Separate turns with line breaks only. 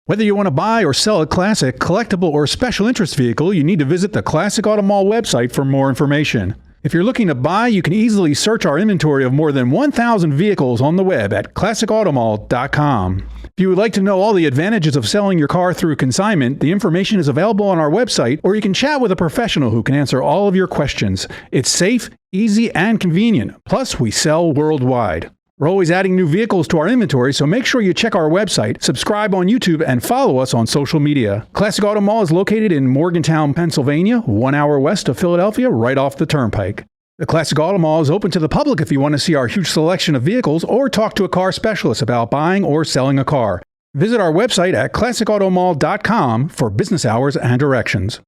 Whether you want to buy or sell a classic, collectible, or special interest vehicle, you need to visit the Classic Auto Mall website for more information. If you're looking to buy, you can easily search our inventory of more than 1,000 vehicles on the web at classicautomall.com. If you would like to know all the advantages of selling your car through consignment, the information is available on our website, or you can chat with a professional who can answer all of your questions. It's safe, easy, and convenient. Plus, we sell worldwide. We're always adding new vehicles to our inventory, so make sure you check our website, subscribe on YouTube, and follow us on social media. Classic Auto Mall is located in Morgantown, Pennsylvania, 1 hour west of Philadelphia, right off the turnpike. The Classic Auto Mall is open to the public if you want to see our huge selection of vehicles or talk to a car specialist about buying or selling a car. Visit our website at classicautomall.com for business hours and directions.